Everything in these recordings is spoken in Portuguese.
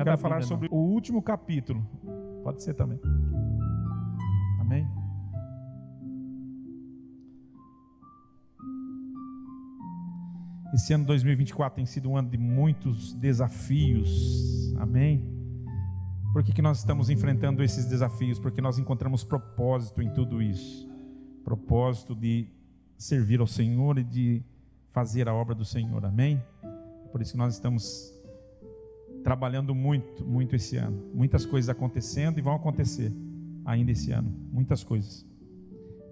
Amanhã vai falar sobre o último capítulo. Pode ser também. Amém? Esse ano 2024 tem sido um ano de muitos desafios. Amém? Por que nós estamos enfrentando esses desafios? Porque nós encontramos propósito em tudo isso. Propósito de servir ao Senhor e de fazer a obra do Senhor. Amém? Por isso que nós estamos trabalhando muito esse ano. Muitas coisas acontecendo e vão acontecer ainda esse ano. Muitas coisas.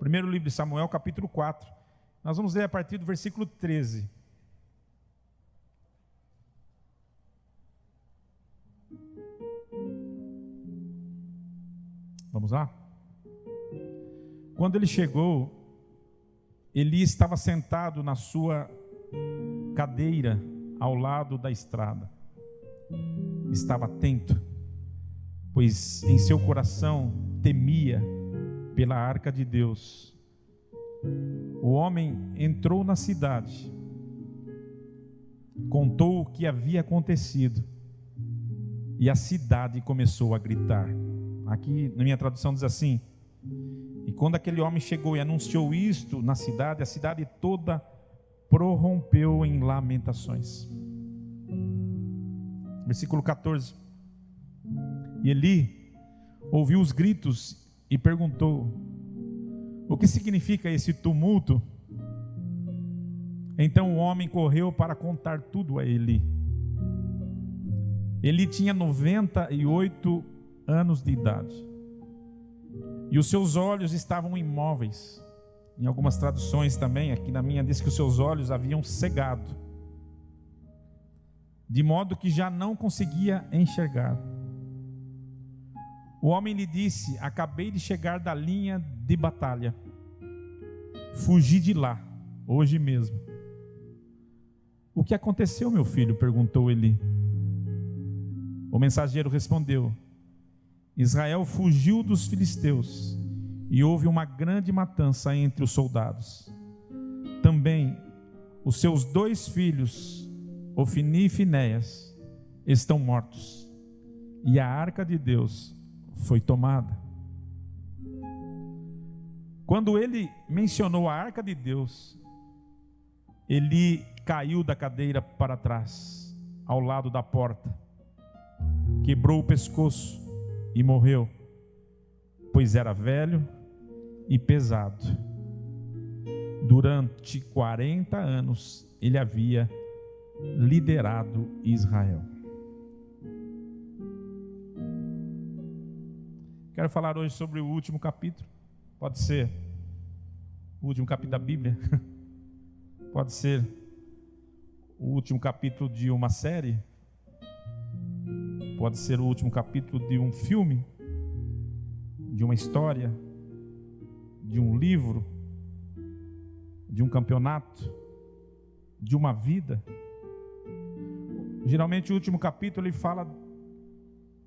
Primeiro livro de Samuel, capítulo 4. Nós vamos ler a partir do versículo 13. Vamos lá? Quando ele chegou, Eli estava sentado na sua cadeira ao lado da estrada. Estava atento, pois em seu coração temia pela arca de Deus. O homem entrou na cidade, contou o que havia acontecido, e a cidade começou a gritar. Aqui na minha tradução diz assim: e quando aquele homem chegou e anunciou isto na cidade, a cidade toda prorrompeu em lamentações. Versículo 14. E Eli ouviu os gritos e perguntou: o que significa esse tumulto? Então o homem correu para contar tudo a Eli. Eli tinha 98 anos de idade, e os seus olhos estavam imóveis. Em algumas traduções também, aqui na minha diz que os seus olhos haviam cegado, de modo que já não conseguia enxergar. O homem lhe disse: acabei de chegar da linha de batalha, fugi de lá, hoje mesmo. O que aconteceu, meu filho? Perguntou Eli. O mensageiro respondeu: Israel fugiu dos filisteus, e houve uma grande matança entre os soldados. Também os seus 2 filhos, Ofni e Finéias, estão mortos, e a arca de Deus foi tomada. Quando ele mencionou a arca de Deus, ele caiu da cadeira para trás, ao lado da porta, quebrou o pescoço e morreu, pois era velho e pesado. Durante 40 anos ele havia liderado Israel. Quero falar hoje sobre o último capítulo. Pode ser o último capítulo da Bíblia, pode ser o último capítulo de uma série, pode ser o último capítulo de um filme, de uma história, de um livro, de um campeonato, de uma vida. Geralmente o último capítulo ele fala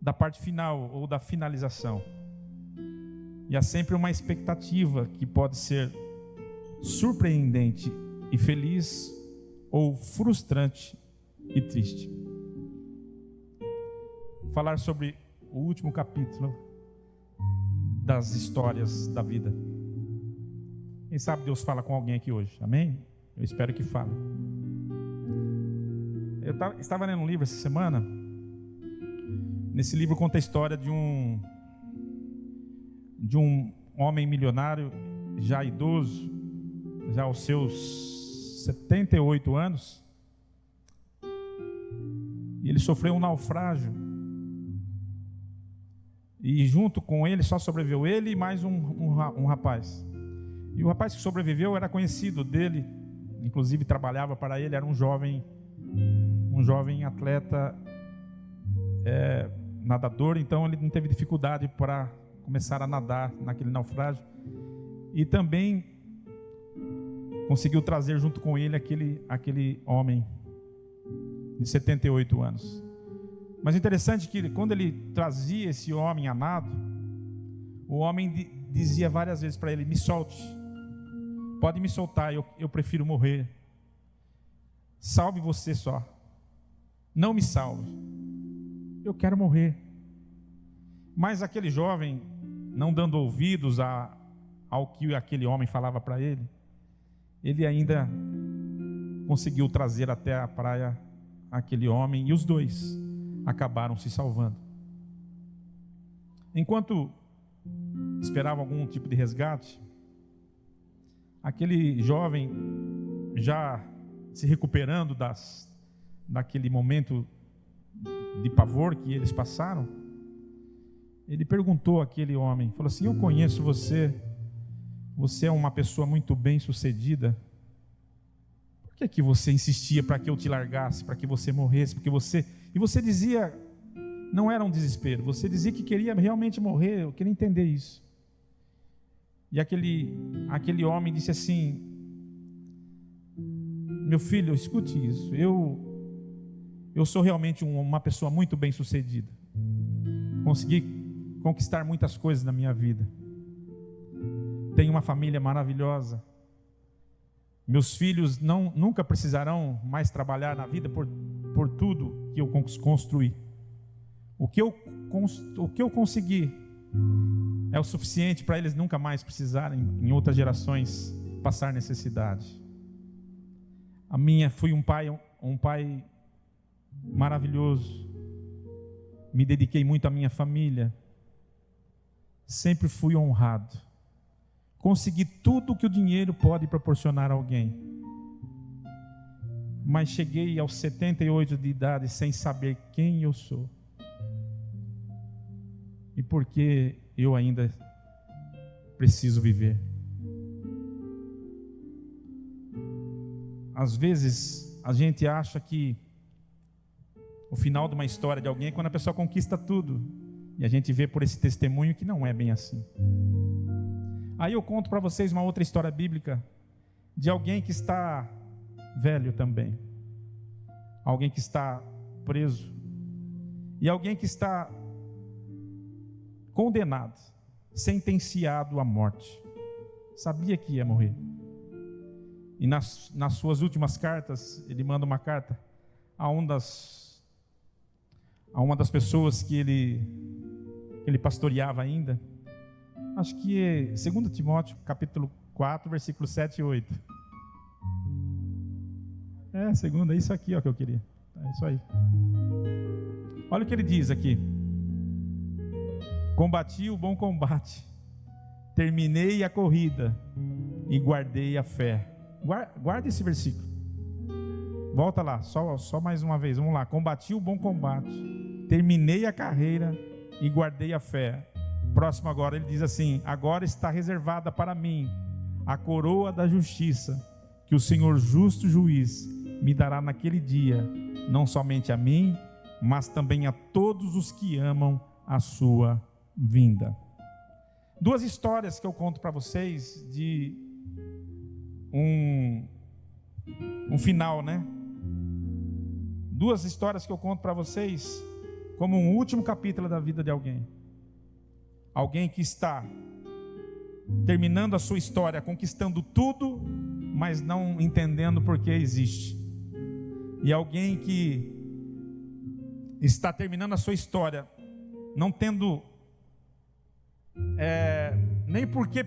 da parte final ou da finalização. E há sempre uma expectativa que pode ser surpreendente e feliz, ou frustrante e triste. Falar sobre o último capítulo das histórias da vida. Quem sabe Deus fala com alguém aqui hoje, amém? Eu espero que fale. Eu estava lendo um livro essa semana. Nesse livro conta a história de um homem milionário, já idoso, já aos seus 78 anos, e ele sofreu um naufrágio, e junto com ele só sobreviveu ele e mais um rapaz. E o rapaz que sobreviveu era conhecido dele, inclusive trabalhava para ele, era um jovem atleta, nadador. Então ele não teve dificuldade para começar a nadar naquele naufrágio, e também conseguiu trazer junto com ele aquele homem de 78 anos. Mas interessante que quando ele trazia esse homem a nado, o homem dizia várias vezes para ele: me solte, pode me soltar, eu prefiro morrer, salve você só, não me salve. eu quero morrer. Mas aquele jovem, não dando ouvidos ao que aquele homem falava para ele, ele ainda conseguiu trazer até a praia aquele homem, e os dois acabaram se salvando. Enquanto esperavam algum tipo de resgate, aquele jovem, já se recuperando daquele momento de pavor que eles passaram, ele perguntou àquele homem, falou assim: eu conheço você, você é uma pessoa muito bem sucedida, por que você insistia para que eu te largasse, para que você morresse? E você dizia, não era um desespero, você dizia que queria realmente morrer, eu queria entender isso. E aquele homem disse assim: meu filho, escute isso, eu sou realmente uma pessoa muito bem sucedida, consegui conquistar muitas coisas na minha vida, tenho uma família maravilhosa, meus filhos nunca precisarão mais trabalhar na vida por tudo que eu construí. O que eu consegui é o suficiente para eles nunca mais precisarem, em outras gerações, passar necessidade. Fui um pai maravilhoso, me dediquei muito à minha família, sempre fui honrado, consegui tudo que o dinheiro pode proporcionar a alguém, mas cheguei aos 78 de idade sem saber quem eu sou e por que eu ainda preciso viver. Às vezes a gente acha que o final de uma história de alguém é quando a pessoa conquista tudo, e a gente vê por esse testemunho que não é bem assim. Aí eu conto para vocês uma outra história bíblica de alguém que está velho também, alguém que está preso e alguém que está condenado, sentenciado à morte, sabia que ia morrer. E nas suas últimas cartas, ele manda uma carta a uma das pessoas que ele pastoreava ainda. Acho que é 2 Timóteo, capítulo 4, versículos 7 e 8. É isso aqui ó, que eu queria. É isso aí. Olha o que ele diz aqui: combati o bom combate, terminei a corrida e guardei a fé. Guarda esse versículo. Volta lá, só mais uma vez. Vamos lá. Combati o bom combate, terminei a carreira e guardei a fé. Próximo agora, ele diz assim: agora está reservada para mim a coroa da justiça, que o Senhor justo juiz me dará naquele dia, não somente a mim, mas também a todos os que amam a sua vinda. Duas histórias que eu conto para vocês de um final, né? Duas histórias que eu conto para vocês como um último capítulo da vida de alguém. Alguém que está terminando a sua história, conquistando tudo, mas não entendendo por que existe. E alguém que está terminando a sua história, não tendo nem por que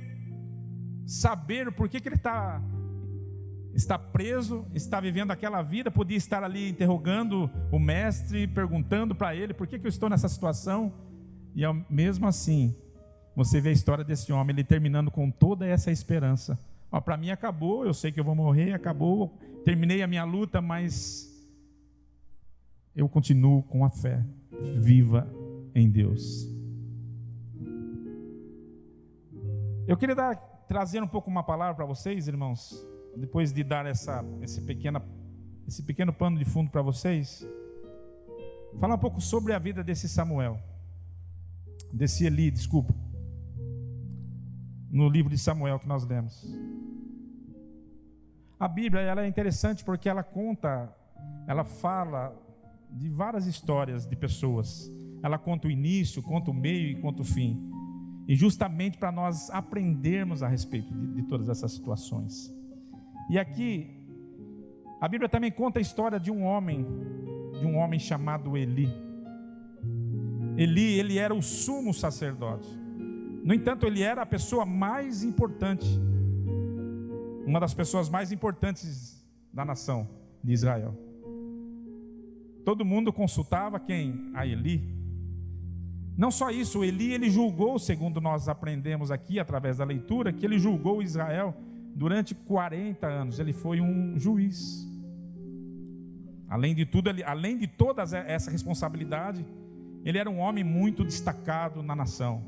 saber por que ele está preso, está vivendo aquela vida, podia estar ali interrogando o mestre, perguntando para ele por que eu estou nessa situação. E mesmo assim, você vê a história desse homem, ele terminando com toda essa esperança. Para mim acabou, eu sei que eu vou morrer, acabou, terminei a minha luta, mas eu continuo com a fé viva em Deus. Eu queria trazer um pouco uma palavra para vocês, irmãos, depois de dar esse pequeno pano de fundo para vocês, falar um pouco sobre a vida desse Eli, no livro de Samuel que nós lemos. A Bíblia, ela é interessante porque ela fala de várias histórias de pessoas. Ela conta o início, conta o meio e conta o fim. E justamente para nós aprendermos a respeito de todas essas situações. E aqui, a Bíblia também conta a história de um homem chamado Eli. Eli, ele era o sumo sacerdote. No entanto, ele era a pessoa mais importante, uma das pessoas mais importantes da nação de Israel. Todo mundo consultava quem? A Eli. Não só isso, Eli, ele julgou, segundo nós aprendemos aqui através da leitura, que ele julgou Israel durante 40 anos. Ele foi um juiz. Além de tudo, além de toda essa responsabilidade, ele era um homem muito destacado na nação.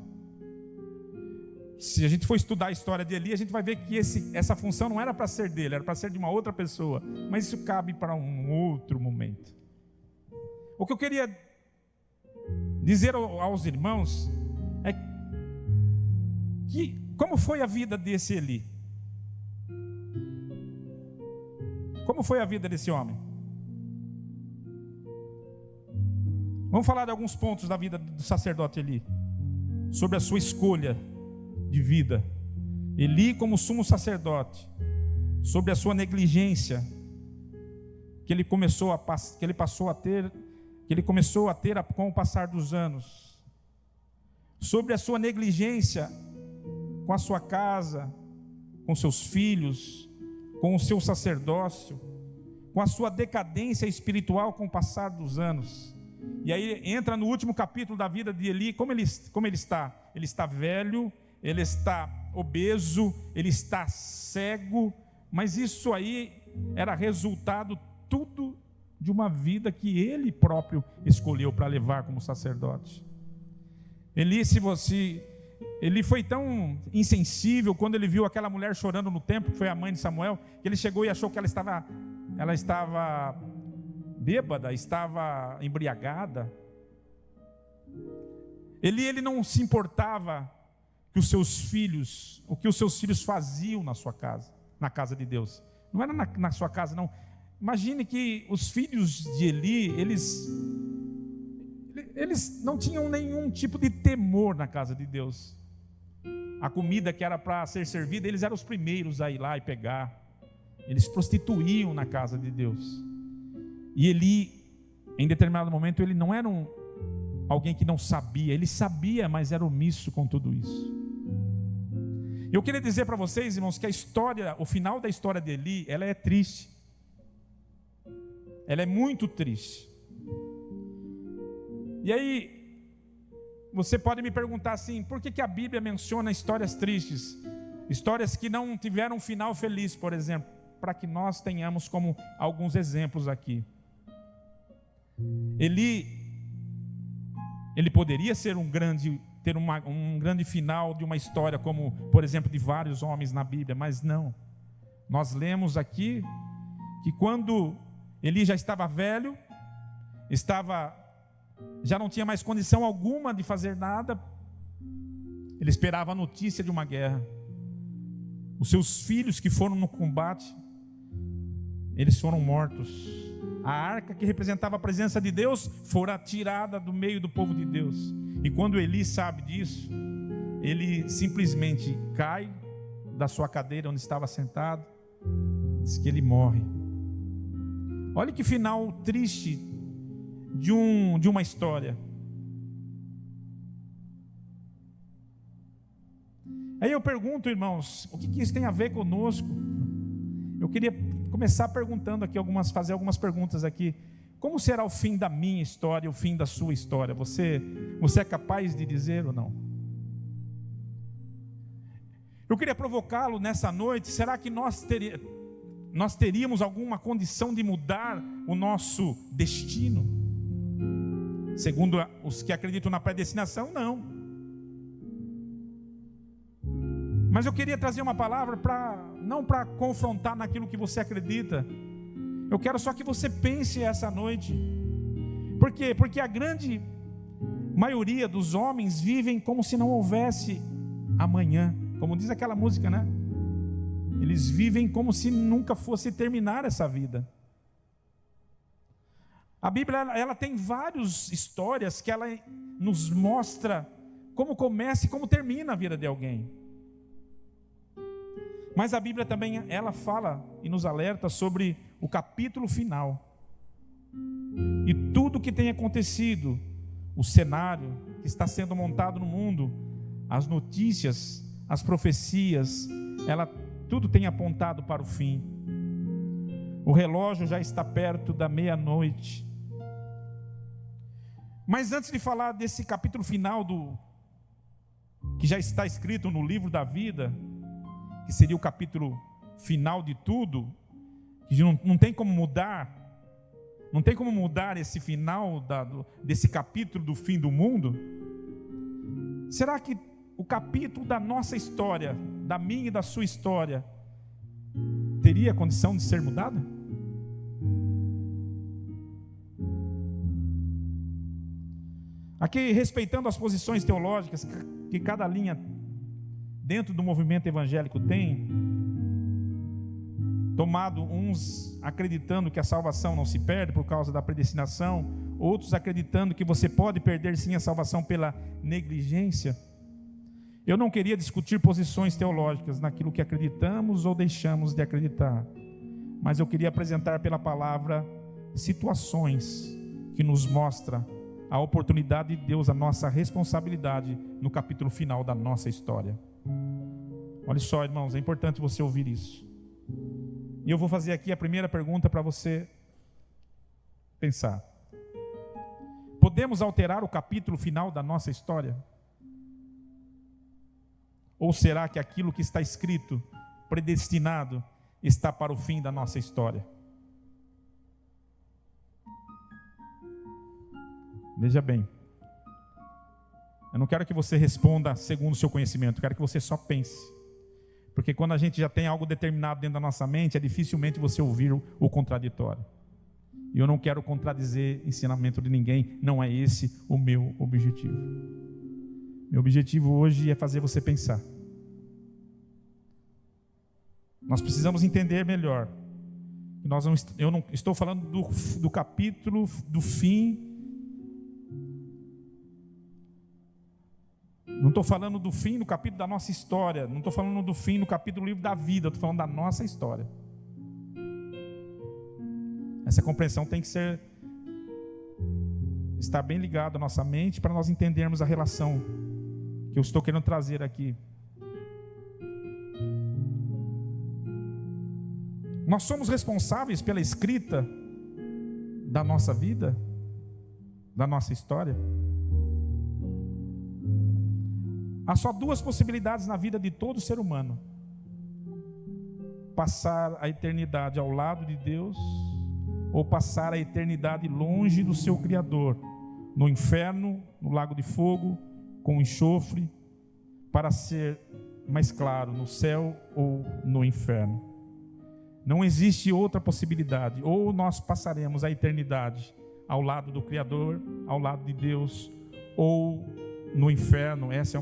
Se a gente for estudar a história de Eli, a gente vai ver que essa função não era para ser dele, era para ser de uma outra pessoa. Mas isso cabe para um outro momento. O que eu queria dizer aos irmãos é que como foi a vida desse Eli? Como foi a vida desse homem? Vamos falar de alguns pontos da vida do sacerdote Eli, sobre a sua escolha de vida. Eli como sumo sacerdote, sobre a sua negligência que ele começou a ter com o passar dos anos, sobre a sua negligência com a sua casa, com seus filhos, com o seu sacerdócio, com a sua decadência espiritual com o passar dos anos. E aí entra no último capítulo da vida de Eli, como ele está? Ele está velho, ele está obeso, ele está cego, mas isso aí era resultado tudo de uma vida que ele próprio escolheu para levar como sacerdote. Ele foi tão insensível quando ele viu aquela mulher chorando no templo, que foi a mãe de Samuel, que ele chegou e achou que ela estava bêbada, estava embriagada. Ele não se importava o que os seus filhos faziam na sua casa, na casa de Deus. Não era na sua casa, não. Imagine que os filhos de Eli, eles não tinham nenhum tipo de temor na casa de Deus. A comida que era para ser servida, eles eram os primeiros a ir lá e pegar. Eles prostituíam na casa de Deus. E Eli, em determinado momento, ele não era alguém que não sabia. Ele sabia, mas era omisso com tudo isso. Eu queria dizer para vocês, irmãos, que o final da história de Eli, ela é triste. Ela é muito triste. E aí, você pode me perguntar assim, por que a Bíblia menciona histórias tristes? Histórias que não tiveram um final feliz, por exemplo, para que nós tenhamos como alguns exemplos aqui. Ele poderia ser ter um grande final de uma história, como, por exemplo, de vários homens na Bíblia, mas não. Nós lemos aqui que quando Eli já estava velho, já não tinha mais condição alguma de fazer nada, ele esperava a notícia de uma guerra. Os seus filhos que foram no combate, eles foram mortos. A arca que representava a presença de Deus fora tirada do meio do povo de Deus. E quando Eli sabe disso, ele simplesmente cai da sua cadeira onde estava sentado, diz que ele morre. Olha que final triste de uma história. Aí eu pergunto, irmãos, o que isso tem a ver conosco? Eu queria começar perguntando aqui fazer algumas perguntas aqui. Como será o fim da minha história, o fim da sua história? Você é capaz de dizer ou não? Eu queria provocá-lo nessa noite. Será que nós teríamos alguma condição de mudar o nosso destino? Segundo os que acreditam na predestinação, não. Mas eu queria trazer uma palavra não para confrontar naquilo que você acredita. Eu quero só que você pense essa noite. Por quê? Porque a grande maioria dos homens vivem como se não houvesse amanhã. Como diz aquela música, né? Eles vivem como se nunca fosse terminar essa vida. A Bíblia, ela tem várias histórias que ela nos mostra como começa e como termina a vida de alguém. Mas a Bíblia também, ela fala e nos alerta sobre o capítulo final. E tudo que tem acontecido o cenário que está sendo montado no mundo, as notícias, as profecias, tudo tem apontado para o fim. O relógio já está perto da meia-noite. Mas antes de falar desse capítulo final que já está escrito no livro da vida, que seria o capítulo final de tudo, que não tem como mudar, não tem como mudar esse final desse capítulo do fim do mundo. Será que o capítulo da nossa história, da minha e da sua história, teria condição de ser mudada? Aqui, respeitando as posições teológicas que cada linha dentro do movimento evangélico tem, tomado uns acreditando que a salvação não se perde por causa da predestinação, outros acreditando que você pode perder sim a salvação pela negligência. Eu não queria discutir posições teológicas naquilo que acreditamos ou deixamos de acreditar, mas eu queria apresentar pela palavra situações que nos mostram a oportunidade de Deus, a nossa responsabilidade no capítulo final da nossa história. Olha só, irmãos, é importante você ouvir isso. E eu vou fazer aqui a primeira pergunta para você pensar. Podemos alterar o capítulo final da nossa história? Ou será que aquilo que está escrito, predestinado, está para o fim da nossa história? Veja bem, eu não quero que você responda segundo o seu conhecimento, eu quero que você só pense. Porque quando a gente já tem algo determinado dentro da nossa mente, é dificilmente você ouvir o contraditório. E eu não quero contradizer ensinamento de ninguém, não é esse o meu objetivo. Meu objetivo hoje é fazer você pensar. Nós precisamos entender melhor. Eu não estou falando do capítulo do fim. Não estou falando do fim no capítulo da nossa história. Não estou falando do fim no capítulo do livro da vida. Estou falando da nossa história. Essa compreensão tem que estar bem ligada à nossa mente para nós entendermos a relação que eu estou querendo trazer aqui. Nós somos responsáveis pela escrita da nossa vida, da nossa história. Há só duas possibilidades na vida de todo ser humano: passar a eternidade ao lado de Deus, ou passar a eternidade longe do seu Criador, no inferno, no lago de fogo, com enxofre, para ser mais claro, no céu ou no inferno. Não existe outra possibilidade. Ou nós passaremos a eternidade ao lado do Criador, ao lado de Deus, ou no inferno. Essa é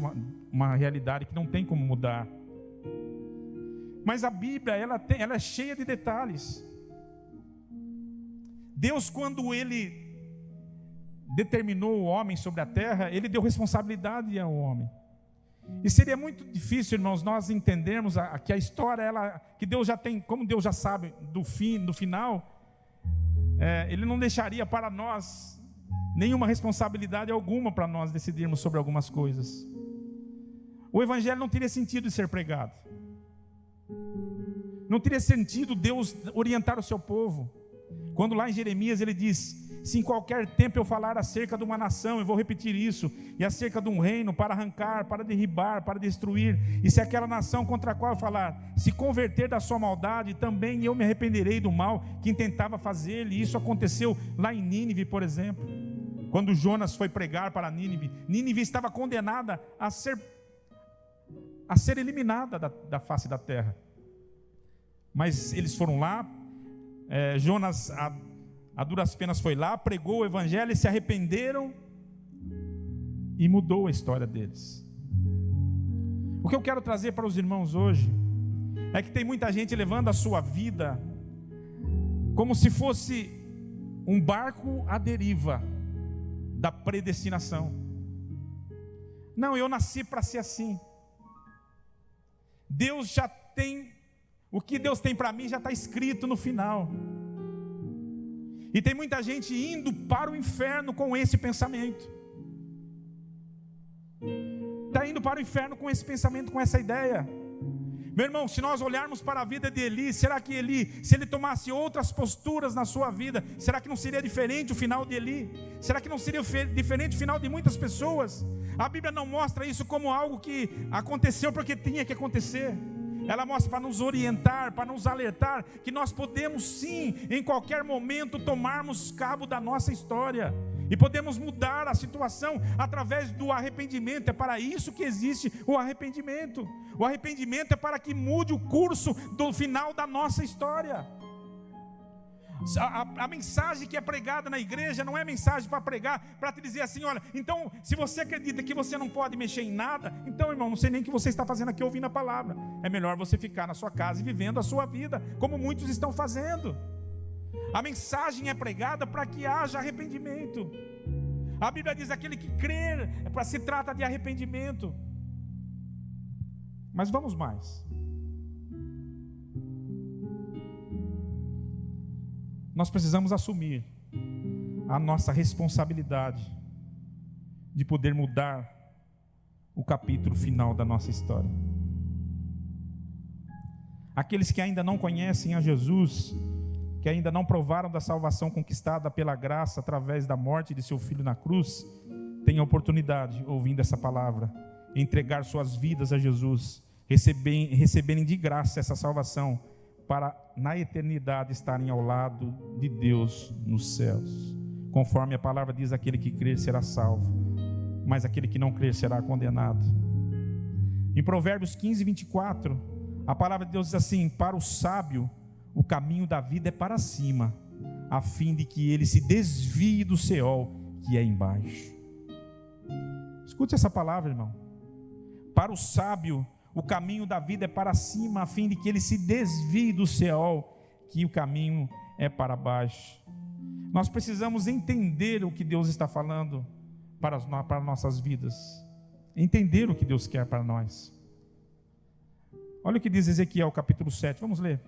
uma realidade que não tem como mudar. Mas a Bíblia, ela é cheia de detalhes. Deus, quando Ele determinou o homem sobre a terra, Ele deu responsabilidade ao homem. E seria muito difícil, irmãos, nós entendermos que a história, que Deus já tem, como Deus já sabe do final, Ele não deixaria para nós nenhuma responsabilidade alguma para nós decidirmos sobre algumas coisas. O Evangelho não teria sentido de ser pregado. Não teria sentido Deus orientar o seu povo. Quando lá em Jeremias ele diz: se em qualquer tempo eu falar acerca de uma nação, eu vou repetir isso, e acerca de um reino, para arrancar, para derribar, para destruir, e se aquela nação contra a qual eu falar se converter da sua maldade, também eu me arrependerei do mal que intentava fazer-lhe. Isso aconteceu lá em Nínive, por exemplo. Quando Jonas foi pregar para Nínive, Nínive estava condenada a ser eliminada da face da terra. Mas eles foram lá, Jonas a duras penas foi lá, pregou o Evangelho, e se arrependeram e mudou a história deles. O que eu quero trazer para os irmãos hoje é que tem muita gente levando a sua vida como se fosse um barco à deriva da predestinação. Não, eu nasci para ser assim. Deus já tem, o que Deus tem para mim já está escrito no final. E tem muita gente indo para o inferno com esse pensamento. está indo para o inferno com esse pensamento, com essa ideia. Meu irmão, se nós olharmos para a vida de Eli, será que Eli, se ele tomasse outras posturas na sua vida, será que não seria diferente o final de Eli? Será que não seria diferente o final de muitas pessoas? A Bíblia não mostra isso como algo que aconteceu porque tinha que acontecer. Ela mostra para nos orientar, para nos alertar que nós podemos sim, em qualquer momento, tomarmos cabo da nossa história. E podemos mudar a situação através do arrependimento. É para isso que existe o arrependimento. O arrependimento é para que mude o curso do final da nossa história. A mensagem que é pregada na igreja não é mensagem para pregar, para te dizer assim: olha, então se você acredita que você não pode mexer em nada, então irmão, não sei nem o que você está fazendo aqui ouvindo a palavra. É melhor você ficar na sua casa e vivendo a sua vida, como muitos estão fazendo. A mensagem é pregada para que haja arrependimento. A Bíblia diz: aquele que crer, se trata de arrependimento. Mas vamos mais. Nós precisamos assumir a nossa responsabilidade de poder mudar o capítulo final da nossa história. Aqueles que ainda não conhecem a Jesus, que ainda não provaram da salvação conquistada pela graça através da morte de seu Filho na cruz, têm a oportunidade, ouvindo essa palavra, entregar suas vidas a Jesus, receberem de graça essa salvação, para na eternidade estarem ao lado de Deus nos céus. Conforme a palavra diz, aquele que crer será salvo, mas aquele que não crer será condenado. Em Provérbios 15, 24, a palavra de Deus diz assim: para o sábio o caminho da vida é para cima, a fim de que ele se desvie do Seol que é embaixo. Escute essa palavra, irmão. Para o sábio o caminho da vida é para cima, a fim de que ele se desvie do Seol, que o caminho é para baixo. Nós precisamos entender o que Deus está falando para nossas vidas. Entender o que Deus quer para nós. Olha o que diz Ezequiel capítulo 7, vamos ler.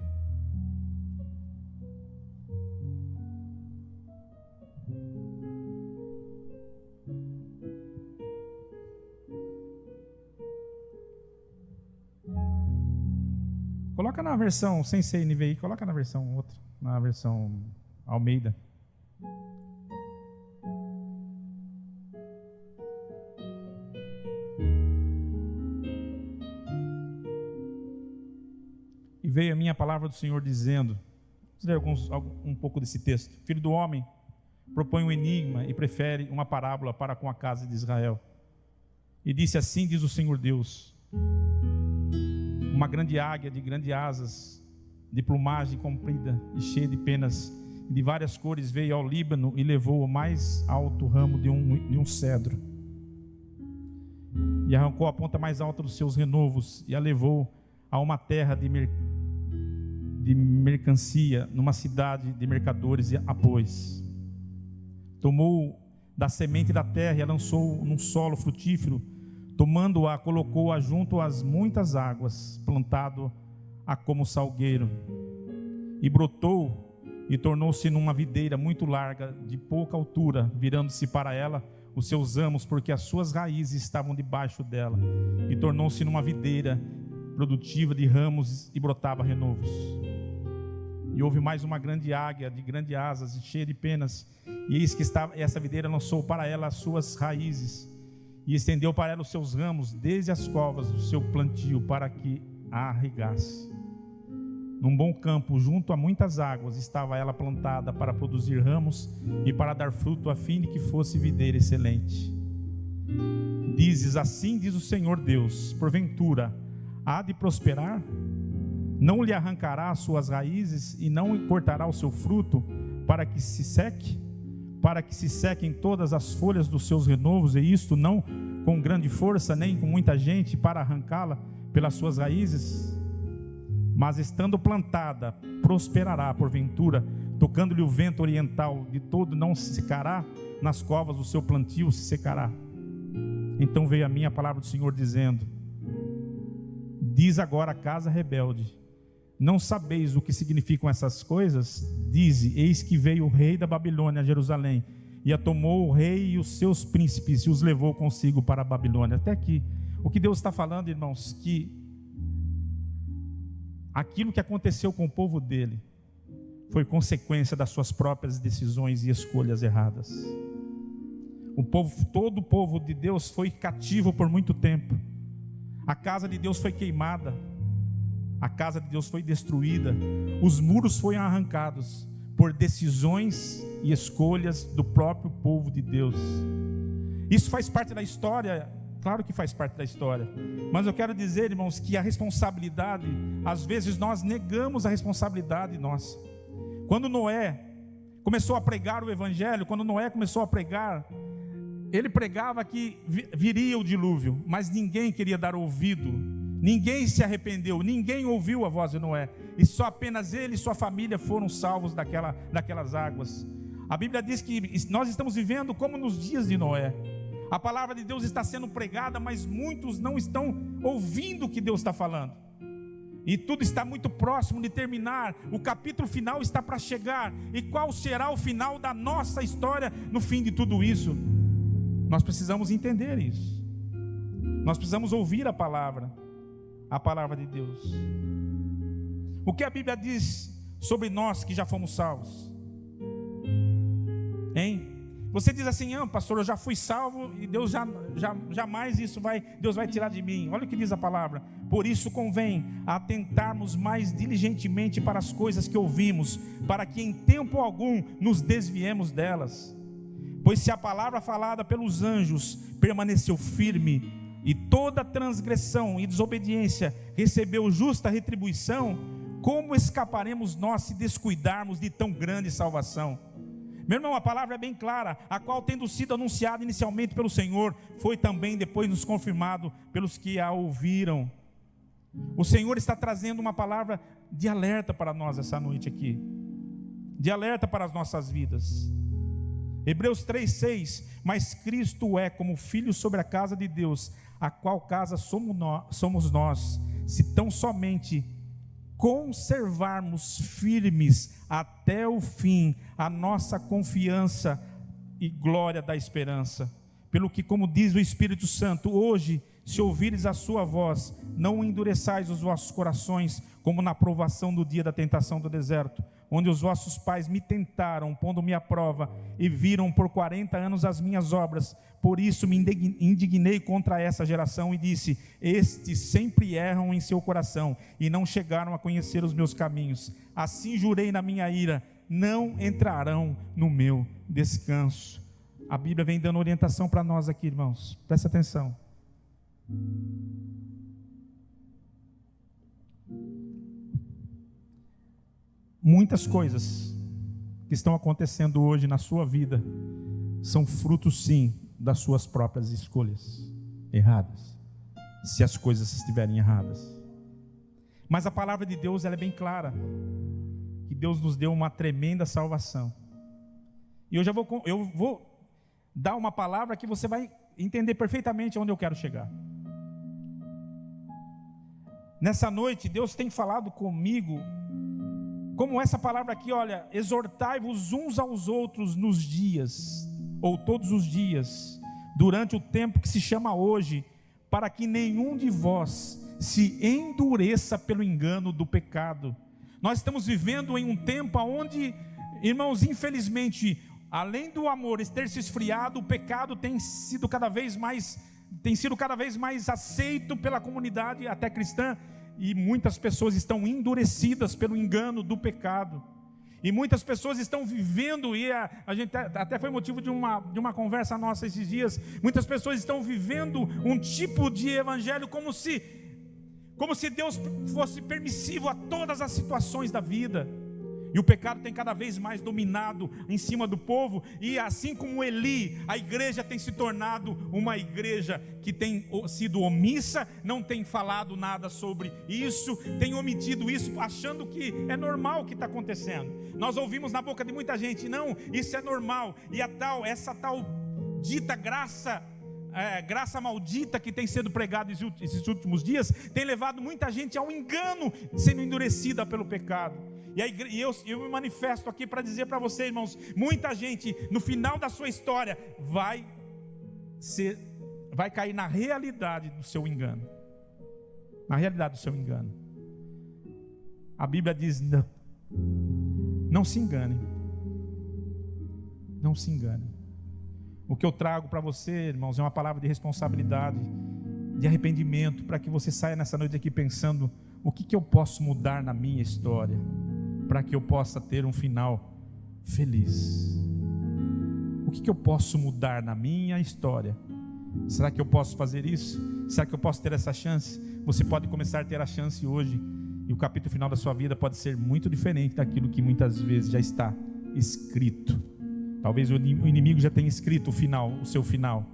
Coloca na versão sem ser NVI, coloca na versão outra, na versão Almeida. E veio a minha palavra do Senhor dizendo, vamos ler um pouco desse texto: filho do homem, propõe um enigma e prefere uma parábola para com a casa de Israel. E disse: assim diz o Senhor Deus: uma grande águia de grandes asas, de plumagem comprida e cheia de penas de várias cores, veio ao Líbano e levou o mais alto ramo de um cedro, e arrancou a ponta mais alta dos seus renovos, e a levou a uma terra de mercancia, numa cidade de mercadores, e a pôs. Tomou da semente da terra e a lançou num solo frutífero. Tomando-a, colocou-a junto às muitas águas, plantado-a como salgueiro. E brotou e tornou-se numa videira muito larga, de pouca altura, virando-se para ela os seus ramos, porque as suas raízes estavam debaixo dela. E tornou-se numa videira produtiva de ramos e brotava renovos. E houve mais uma grande águia de grandes asas e cheia de penas, e eis que essa videira lançou para ela as suas raízes, e estendeu para ela os seus ramos desde as covas do seu plantio, para que a regasse. Num bom campo, junto a muitas águas, estava ela plantada para produzir ramos e para dar fruto, a fim de que fosse videira excelente. Dizes: assim diz o Senhor Deus: porventura há de prosperar? Não lhe arrancará as suas raízes e não cortará o seu fruto, para que se seque? Para que se sequem todas as folhas dos seus renovos, e isto não com grande força, nem com muita gente, para arrancá-la pelas suas raízes? Mas estando plantada, prosperará, porventura, tocando-lhe o vento oriental, de todo não se secará, nas covas do seu plantio se secará. Então veio a mim a palavra do Senhor dizendo: diz agora a casa rebelde: não sabeis o que significam essas coisas? Dize: eis que veio o rei da Babilônia a Jerusalém, e a tomou o rei e os seus príncipes, e os levou consigo para a Babilônia. Até aqui O que Deus está falando, irmãos, que aquilo que aconteceu com o povo dele foi consequência das suas próprias decisões e escolhas erradas. Todo o povo de Deus foi cativo por muito tempo. A casa de Deus foi queimada, a casa de Deus foi destruída, os muros foram arrancados por decisões e escolhas do próprio povo de Deus. Isso faz parte da história, claro que faz parte da história, mas eu quero dizer, irmãos, que a responsabilidade, às vezes nós negamos a responsabilidade nossa. Quando Noé começou a pregar o evangelho, quando Noé começou a pregar, ele pregava que viria o dilúvio, mas ninguém queria dar ouvido, ninguém se arrependeu, ninguém ouviu a voz de Noé, e só apenas ele e sua família foram salvos daquelas águas. A Bíblia diz que nós estamos vivendo como nos dias de Noé. A palavra de Deus está sendo pregada, mas muitos não estão ouvindo o que Deus está falando. E tudo está muito próximo de terminar. O capítulo final está para chegar. E qual será o final da nossa história no fim de tudo isso? Nós precisamos entender isso. Nós precisamos ouvir a palavra de Deus. O que a Bíblia diz sobre nós que já fomos salvos? Hein? Você diz assim: pastor, eu já fui salvo e Deus jamais Deus vai tirar de mim. Olha o que diz a palavra: por isso convém atentarmos mais diligentemente para as coisas que ouvimos, para que em tempo algum nos desviemos delas. Pois se a palavra falada pelos anjos permaneceu firme, e toda transgressão e desobediência recebeu justa retribuição, como escaparemos nós se descuidarmos de tão grande salvação? Meu irmão, a palavra é bem clara, a qual, tendo sido anunciada inicialmente pelo Senhor, foi também depois nos confirmado pelos que a ouviram. O Senhor está trazendo uma palavra de alerta para nós essa noite aqui, de alerta para as nossas vidas. Hebreus 3:6: mas Cristo é como filho sobre a casa de Deus, a qual casa somos nós, se tão somente conservarmos firmes até o fim a nossa confiança e glória da esperança. Pelo que, como diz o Espírito Santo, hoje, se ouvires a sua voz, não endureçais os vossos corações, como na provação do dia da tentação do deserto, onde os vossos pais me tentaram, pondo-me à prova, e viram por 40 anos as minhas obras. Por isso me indignei contra essa geração e disse: estes sempre erram em seu coração, e não chegaram a conhecer os meus caminhos. Assim jurei na minha ira: não entrarão no meu descanso. A Bíblia vem dando orientação para nós aqui, irmãos, presta atenção. Muitas coisas que estão acontecendo hoje na sua vida são frutos, sim, das suas próprias escolhas erradas, se as coisas estiverem erradas. Mas a palavra de Deus, ela é bem clara, que Deus nos deu uma tremenda salvação. E hoje eu vou dar uma palavra que você vai entender perfeitamente onde eu quero chegar. Nessa noite, Deus tem falado comigo, como essa palavra aqui, olha: exortai-vos uns aos outros nos dias, ou todos os dias, durante o tempo que se chama hoje, para que nenhum de vós se endureça pelo engano do pecado. Nós estamos vivendo em um tempo onde, irmãos, infelizmente, além do amor ter se esfriado, o pecado tem sido cada vez mais aceito pela comunidade até cristã, e muitas pessoas estão endurecidas pelo engano do pecado. E muitas pessoas estão vivendo, e a gente até foi motivo de uma conversa nossa esses dias, muitas pessoas estão vivendo um tipo de evangelho como se Deus fosse permissivo a todas as situações da vida. E o pecado tem cada vez mais dominado em cima do povo. E assim como Eli, a igreja tem se tornado uma igreja que tem sido omissa, não tem falado nada sobre isso, tem omitido isso, achando que é normal o que está acontecendo. Nós ouvimos na boca de muita gente: não, isso é normal. E essa tal dita graça maldita que tem sido pregada esses últimos dias, tem levado muita gente ao engano, sendo endurecida pelo pecado. E eu me manifesto aqui para dizer para você, irmãos, muita gente no final da sua história vai vai cair na realidade do seu engano. Na realidade do seu engano. A Bíblia diz: não se engane. Não se engane. O que eu trago para você, irmãos, é uma palavra de responsabilidade, de arrependimento, para que você saia nessa noite aqui pensando: o que eu posso mudar na minha história, para que eu possa ter um final feliz? O que eu posso mudar na minha história? Será que eu posso fazer isso? Será que eu posso ter essa chance? Você pode começar a ter a chance hoje, e o capítulo final da sua vida pode ser muito diferente daquilo que muitas vezes já está escrito. Talvez o inimigo já tenha escrito o seu final,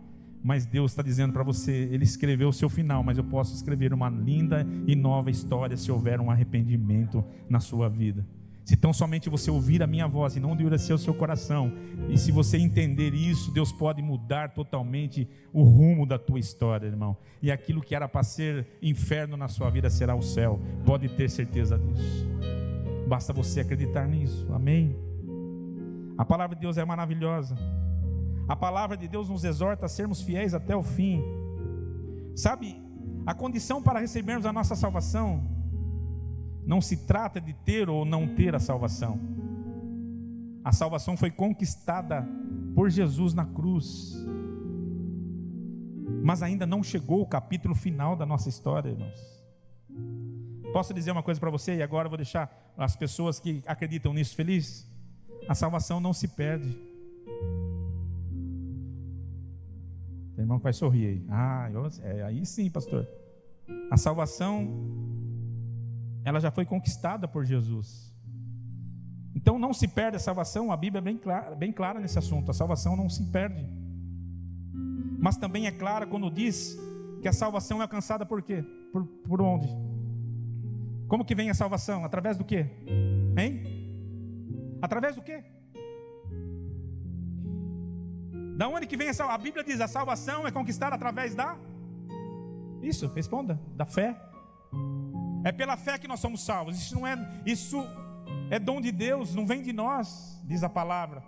mas Deus está dizendo para você: Ele escreveu o seu final, mas eu posso escrever uma linda e nova história se houver um arrependimento na sua vida. Se tão somente você ouvir a minha voz e não endurecer o seu coração, e se você entender isso, Deus pode mudar totalmente o rumo da tua história, irmão. E aquilo que era para ser inferno na sua vida será o céu. Pode ter certeza disso. Basta você acreditar nisso. Amém? A palavra de Deus é maravilhosa. A palavra de Deus nos exorta a sermos fiéis até o fim. Sabe, a condição para recebermos a nossa salvação não se trata de ter ou não ter a salvação. A salvação foi conquistada por Jesus na cruz, mas ainda não chegou o capítulo final da nossa história, irmãos. Posso dizer uma coisa para você, e agora eu vou deixar as pessoas que acreditam nisso felizes? A salvação não se perde. Tem irmão que vai sorrir aí. Aí sim, pastor. A salvação, ela já foi conquistada por Jesus. Então não se perde a salvação. A Bíblia é bem clara nesse assunto. A salvação não se perde. Mas também é clara quando diz que a salvação é alcançada por quê? Por onde? Como que vem a salvação? Através do quê? Hein? Através do quê? Da onde que vem a salvação? A Bíblia diz: a salvação é conquistada através da... Isso, responda. Da fé. É pela fé que nós somos salvos. Isso é dom de Deus, não vem de nós, diz a palavra.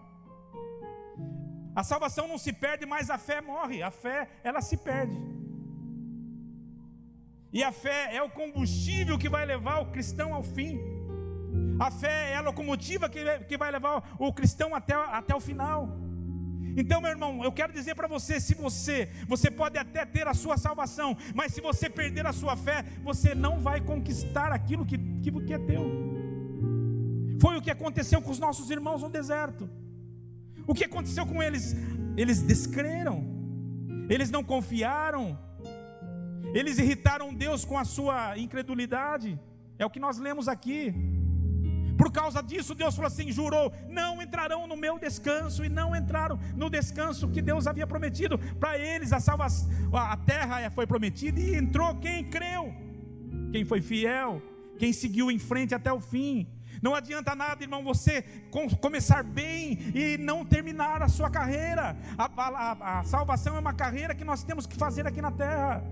A salvação não se perde, mas a fé morre. A fé, ela se perde. E a fé é o combustível que vai levar o cristão ao fim. A fé é a locomotiva que vai levar o cristão até o final. Então, meu irmão, eu quero dizer para você: se você pode até ter a sua salvação, mas se você perder a sua fé, você não vai conquistar aquilo que é teu. Foi o que aconteceu com os nossos irmãos no deserto. O que aconteceu com eles? Eles descreram, eles não confiaram, eles irritaram Deus com a sua incredulidade. É o que nós lemos aqui. Por causa disso, Deus falou assim, jurou: não entrarão no meu descanso. E não entraram no descanso que Deus havia prometido para eles. A terra foi prometida e entrou quem creu, quem foi fiel, quem seguiu em frente até o fim. Não adianta nada, irmão, você começar bem e não terminar a sua carreira. A salvação é uma carreira que nós temos que fazer aqui na terra.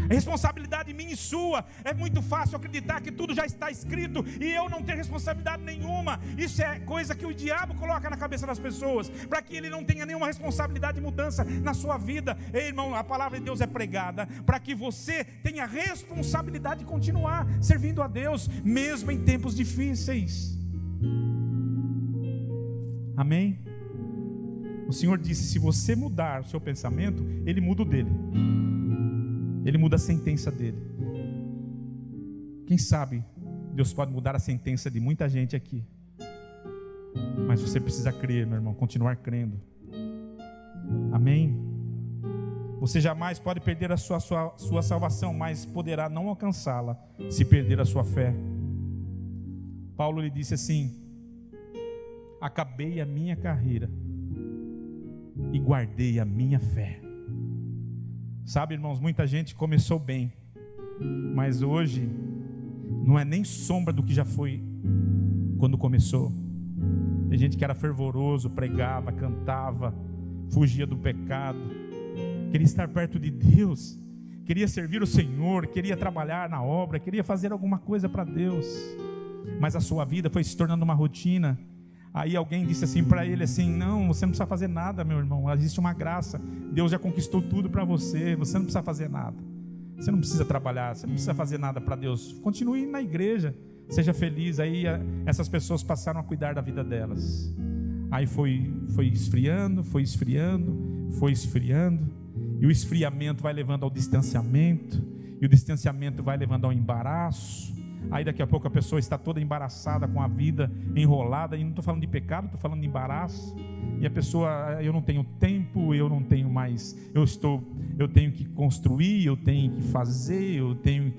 A responsabilidade minha e sua. É muito fácil acreditar que tudo já está escrito e eu não ter responsabilidade nenhuma. Isso é coisa que o diabo coloca na cabeça das pessoas, para que ele não tenha nenhuma responsabilidade de mudança na sua vida. Ei, irmão, a palavra de Deus é pregada para que você tenha responsabilidade de continuar servindo a Deus, mesmo em tempos difíceis. Amém? O Senhor disse: se você mudar o seu pensamento, Ele muda o dele. Ele muda a sentença dele. Quem sabe Deus pode mudar a sentença de muita gente aqui. Mas você precisa crer, meu irmão, continuar crendo. Amém? Você jamais pode perder a sua salvação, mas poderá não alcançá-la se perder a sua fé. Paulo lhe disse assim: acabei a minha carreira e guardei a minha fé. Sabe, irmãos, muita gente começou bem, mas hoje não é nem sombra do que já foi quando começou. Tem gente que era fervoroso, pregava, cantava, fugia do pecado, queria estar perto de Deus, queria servir o Senhor, queria trabalhar na obra, queria fazer alguma coisa para Deus, mas a sua vida foi se tornando uma rotina. Aí alguém disse assim para ele assim: não, você não precisa fazer nada, meu irmão, existe uma graça, Deus já conquistou tudo para você, você não precisa fazer nada, você não precisa trabalhar, você não precisa fazer nada para Deus, continue na igreja, seja feliz. Aí essas pessoas passaram a cuidar da vida delas. Aí foi esfriando, e o esfriamento vai levando ao distanciamento, e o distanciamento vai levando ao embaraço. Aí daqui a pouco a pessoa está toda embaraçada, com a vida enrolada, e não estou falando de pecado, estou falando de embaraço. E a pessoa: eu não tenho tempo, eu não tenho mais, eu tenho que construir, eu tenho que fazer, eu tenho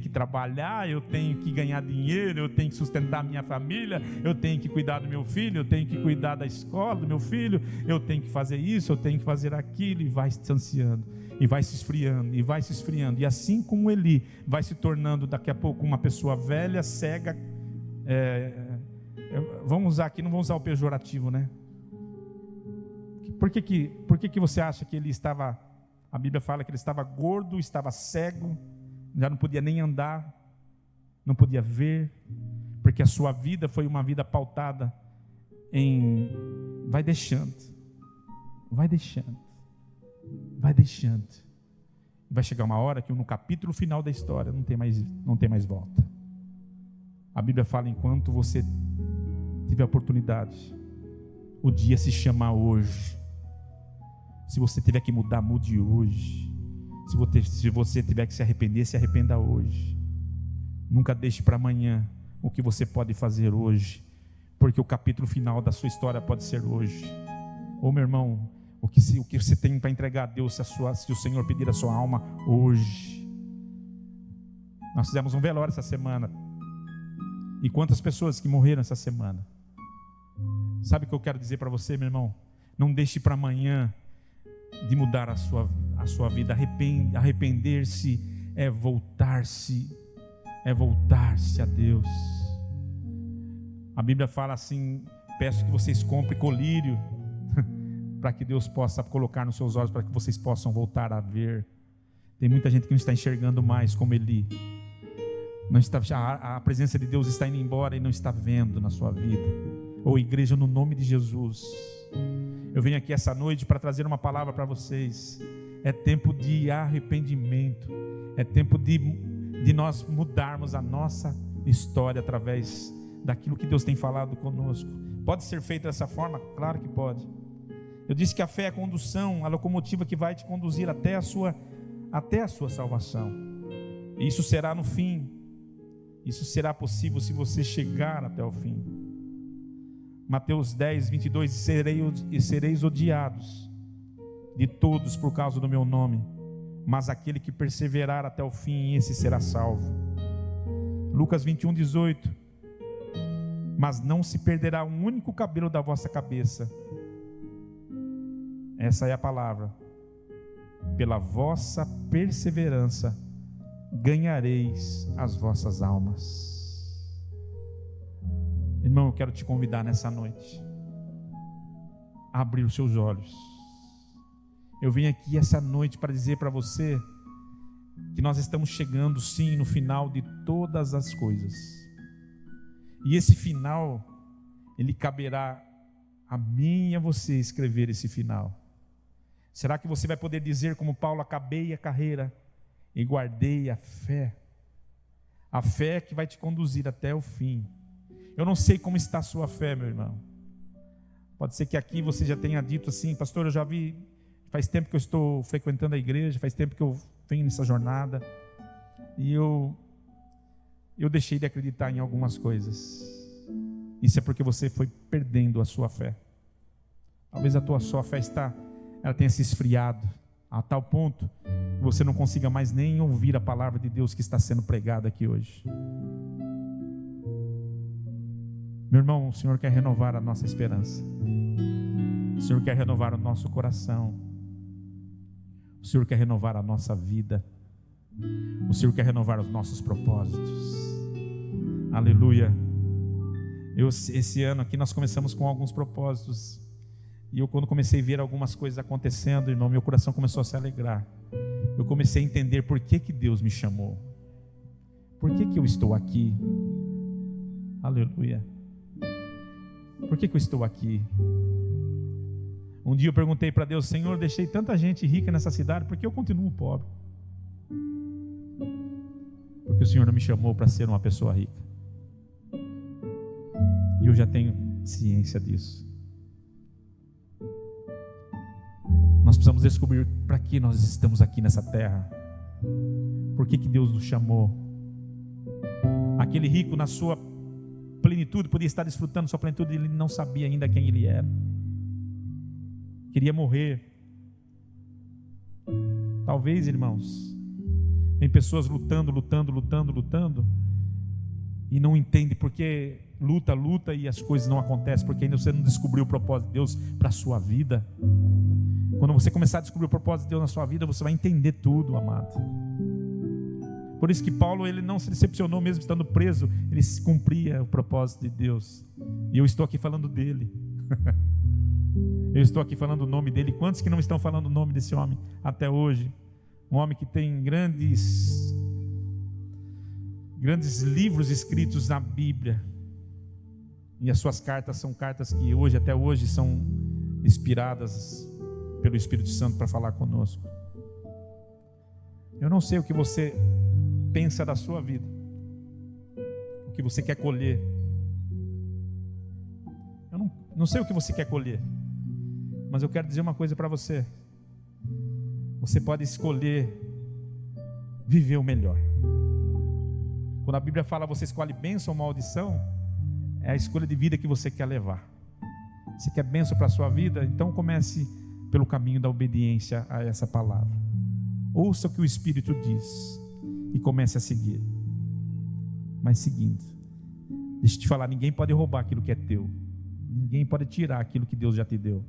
que trabalhar, eu tenho que ganhar dinheiro, eu tenho que sustentar a minha família, eu tenho que cuidar do meu filho, eu tenho que cuidar da escola do meu filho, eu tenho que fazer isso, eu tenho que fazer aquilo, e vai se distanciando, e vai se esfriando, e vai se esfriando. E assim como Eli vai se tornando daqui a pouco uma pessoa velha, cega, vamos usar aqui, não vamos usar o pejorativo, né? Por que você acha que ele estava, a Bíblia fala que ele estava gordo, estava cego, já não podia nem andar, não podia ver, porque a sua vida foi uma vida pautada em vai deixando, vai chegar uma hora que no capítulo final da história não tem mais volta. A Bíblia fala: enquanto você tiver a oportunidade, o dia se chama hoje. Se você tiver que mudar, mude hoje. Se você tiver que se arrepender, se arrependa hoje. Nunca deixe para amanhã o que você pode fazer hoje, porque o capítulo final da sua história pode ser hoje. Ô meu irmão, o que você tem para entregar a Deus, se o Senhor pedir a sua alma hoje. Nós fizemos um velório essa semana, e quantas pessoas que morreram essa semana. Sabe o que eu quero dizer para você, meu irmão? Não deixe para amanhã de mudar a sua vida. Arrepender-se é voltar-se a Deus. A Bíblia fala assim: peço que vocês comprem colírio para que Deus possa colocar nos seus olhos, para que vocês possam voltar a ver. Tem muita gente que não está enxergando mais como Eli. Não está, a presença de Deus está indo embora e não está vendo na sua vida. Ou igreja, no nome de Jesus, eu venho aqui essa noite para trazer uma palavra para vocês. É tempo de arrependimento, é tempo de nós mudarmos a nossa história através daquilo que Deus tem falado conosco. Pode ser feito dessa forma? Claro que pode. Eu disse que a fé é a condução, a locomotiva que vai te conduzir até a sua salvação. E isso será no fim. Isso será possível se você chegar até o fim. Mateus 10, 22: e sereis odiados de todos por causa do meu nome, mas aquele que perseverar até o fim, esse será salvo. Lucas 21, 18: mas não se perderá um único cabelo da vossa cabeça. Essa é a palavra. Pela vossa perseverança ganhareis as vossas almas. Irmão, eu quero te convidar nessa noite a abrir os seus olhos. Eu vim aqui essa noite para dizer para você que nós estamos chegando sim no final de todas as coisas. E esse final, ele caberá a mim e a você escrever esse final. Será que você vai poder dizer como Paulo: acabei a carreira e guardei a fé? A fé que vai te conduzir até o fim. Eu não sei como está a sua fé, meu irmão. Pode ser que aqui você já tenha dito assim: pastor, eu já vi, faz tempo que eu estou frequentando a igreja, faz tempo que eu venho nessa jornada, e eu deixei de acreditar em algumas coisas. Isso é porque você foi perdendo a sua fé. Talvez a sua fé ela tenha se esfriado a tal ponto que você não consiga mais nem ouvir a palavra de Deus que está sendo pregada aqui hoje. Meu irmão, o Senhor quer renovar a nossa esperança. O Senhor quer renovar o nosso coração. O Senhor quer renovar a nossa vida. O Senhor quer renovar os nossos propósitos. Aleluia. Esse ano aqui nós começamos com alguns propósitos. E eu, quando comecei a ver algumas coisas acontecendo, irmão, meu coração começou a se alegrar. Eu comecei a entender por que Deus me chamou. Por que eu estou aqui? Aleluia. Por que eu estou aqui? Um dia eu perguntei para Deus: Senhor, deixei tanta gente rica nessa cidade, por que eu continuo pobre? Porque o Senhor não me chamou para ser uma pessoa rica. E eu já tenho ciência disso. Nós precisamos descobrir para que nós estamos aqui nessa terra. Por que Deus nos chamou? Aquele rico, na sua plenitude, podia estar desfrutando sua plenitude, ele não sabia ainda quem ele era. Queria morrer. Talvez, irmãos, tem pessoas lutando e não entende porque luta e as coisas não acontecem, porque ainda você não descobriu o propósito de Deus para a sua vida. Quando você começar a descobrir o propósito de Deus na sua vida, você vai entender tudo, amado. Por isso que Paulo, ele não se decepcionou mesmo estando preso, ele cumpria o propósito de Deus. E eu estou aqui falando dele. Eu estou aqui falando o nome dele. Quantos que não estão falando o nome desse homem até hoje? Um homem que tem grandes livros escritos na Bíblia. E as suas cartas são cartas que hoje, até hoje, são inspiradas pelo Espírito Santo para falar conosco. Eu não sei o que você pensa da sua vida, o que você quer colher. Eu não sei o que você quer colher, mas eu quero dizer uma coisa para você: você pode escolher viver o melhor. Quando a Bíblia fala você escolhe bênção ou maldição, é a escolha de vida que você quer levar. Você quer bênção para a sua vida? Então comece pelo caminho da obediência a essa palavra. Ouça o que o Espírito diz e comece a seguir. Mas seguindo, deixa eu te falar, ninguém pode roubar aquilo que é teu. Ninguém pode tirar aquilo que Deus já te deu.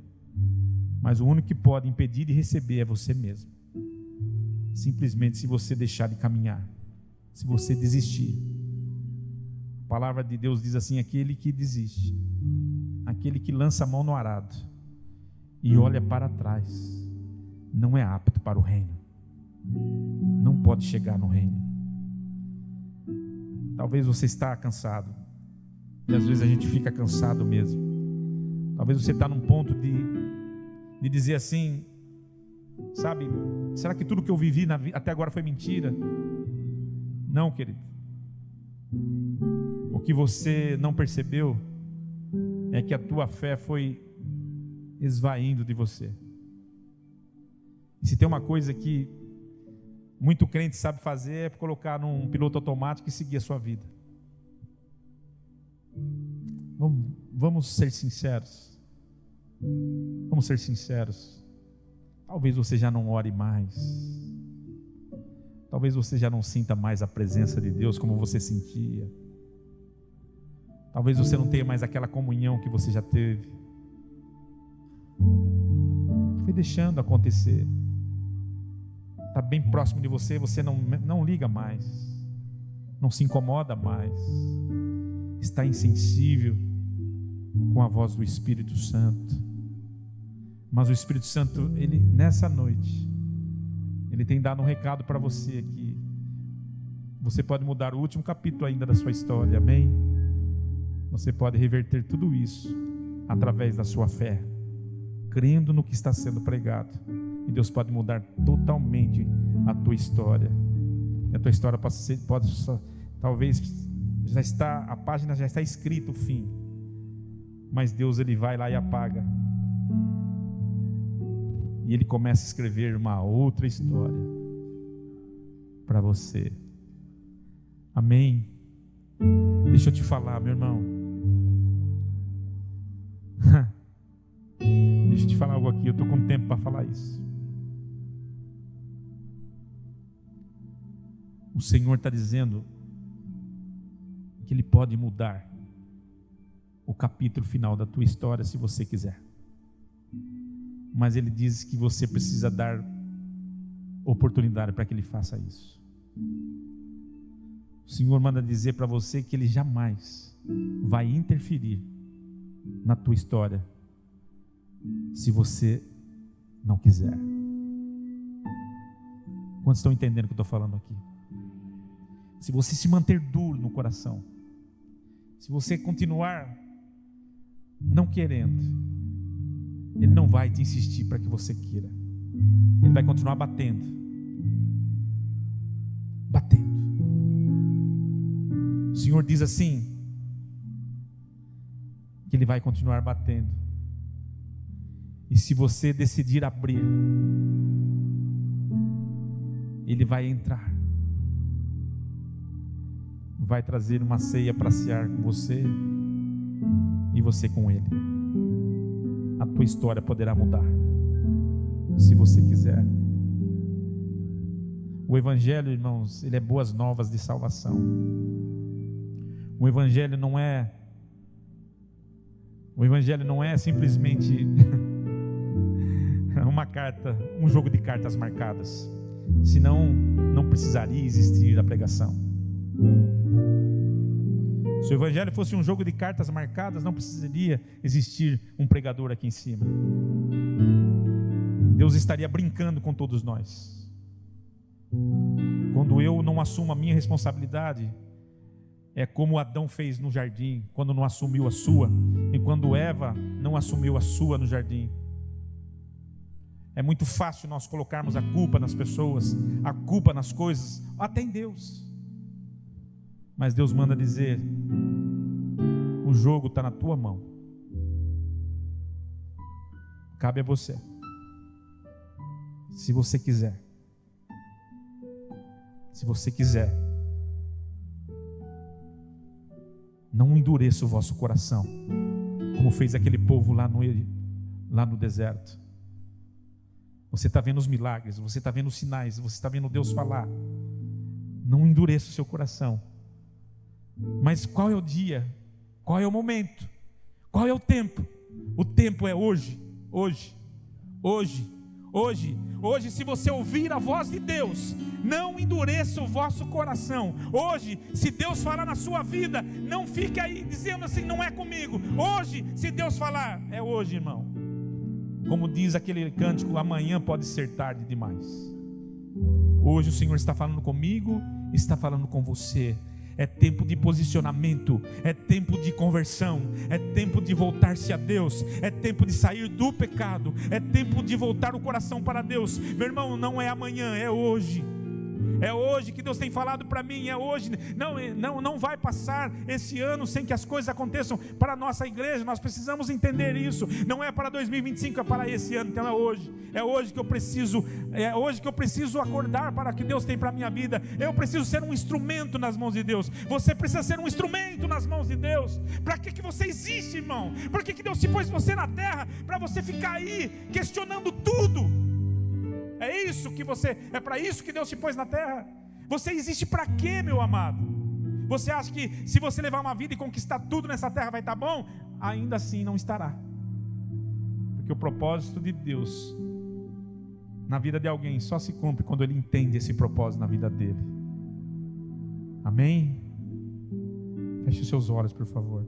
Mas o único que pode impedir de receber é você mesmo. Simplesmente se você deixar de caminhar, se você desistir. A palavra de Deus diz assim: aquele que desiste, aquele que lança a mão no arado e olha para trás, não é apto para o reino. Não pode chegar no reino. Talvez você está cansado, e às vezes a gente fica cansado mesmo. Talvez você está num ponto de dizer assim: sabe, será que tudo que eu vivi até agora foi mentira? Não, querido. O que você não percebeu é que a tua fé foi esvaindo de você. E se tem uma coisa que muito crente sabe fazer, é colocar num piloto automático e seguir a sua vida. Vamos ser sinceros. Vamos ser sinceros. Talvez você já não ore mais. Talvez você já não sinta mais a presença de Deus como você sentia. Talvez você não tenha mais aquela comunhão que você já teve. Foi deixando acontecer. Está bem próximo de você, você não liga mais. Não se incomoda mais. Está insensível com a voz do Espírito Santo. Mas o Espírito Santo, ele nessa noite, ele tem dado um recado para você aqui. Você pode mudar o último capítulo ainda da sua história, amém? Você pode reverter tudo isso através da sua fé, crendo no que está sendo pregado. E Deus pode mudar totalmente a tua história. E a tua história pode talvez a página já está escrita o fim, mas Deus, ele vai lá e apaga. E ele começa a escrever uma outra história para você. Amém? Deixa eu te falar, meu irmão. Deixa eu te falar algo aqui. Eu estou com tempo para falar isso. O Senhor está dizendo que Ele pode mudar o capítulo final da tua história se você quiser. Mas Ele diz que você precisa dar oportunidade para que Ele faça isso. O Senhor manda dizer para você que Ele jamais vai interferir na tua história se você não quiser. Quantos estão entendendo o que eu estou falando aqui? Se você se manter duro no coração, se você continuar não querendo, Ele não vai te insistir para que você queira. Ele vai continuar batendo. Batendo. O Senhor diz assim, que Ele vai continuar batendo. E se você decidir abrir, Ele vai entrar. Vai trazer uma ceia para cear com você e você com Ele. A tua história poderá mudar, se você quiser. O Evangelho, irmãos, ele é boas novas de salvação. O Evangelho não é simplesmente uma carta, um jogo de cartas marcadas. Senão não precisaria existir a pregação. Se o Evangelho fosse um jogo de cartas marcadas, não precisaria existir um pregador aqui em cima. Deus estaria brincando com todos nós. Quando eu não assumo a minha responsabilidade, é como Adão fez no jardim, quando não assumiu a sua, e quando Eva não assumiu a sua no jardim. É muito fácil nós colocarmos a culpa nas pessoas, a culpa nas coisas, até em Deus. Mas Deus manda dizer: o jogo está na tua mão, cabe a você, se você quiser. Se você quiser, não endureça o vosso coração, como fez aquele povo lá no deserto. Você está vendo os milagres, você está vendo os sinais, você está vendo Deus falar. Não endureça o seu coração. Mas qual é o dia? Qual é o momento? Qual é o tempo? O tempo é hoje, hoje, hoje, hoje, hoje. Se você ouvir a voz de Deus, não endureça o vosso coração. Hoje, se Deus falar na sua vida, não fique aí dizendo assim, não é comigo. Hoje, se Deus falar, é hoje, irmão. Como diz aquele cântico, amanhã pode ser tarde demais. Hoje o Senhor está falando comigo, está falando com você. É tempo de posicionamento, é tempo de conversão, é tempo de voltar-se a Deus, é tempo de sair do pecado, é tempo de voltar o coração para Deus. Meu irmão, não é amanhã, é hoje. É hoje que Deus tem falado para mim, é hoje. Não vai passar esse ano sem que as coisas aconteçam para a nossa igreja. Nós precisamos entender isso. Não é para 2025, é para esse ano. Então é hoje. É hoje que eu preciso acordar para o que Deus tem para a minha vida. Eu preciso ser um instrumento nas mãos de Deus. Você precisa ser um instrumento nas mãos de Deus. Para que você existe, irmão? Por que Deus te pôs você na terra? Para você ficar aí questionando tudo. É para isso que Deus te pôs na terra. Você existe para quê, meu amado? Você acha que se você levar uma vida e conquistar tudo nessa terra vai estar bom? Ainda assim não estará. Porque o propósito de Deus na vida de alguém só se cumpre quando ele entende esse propósito na vida dele. Amém? Feche os seus olhos, por favor.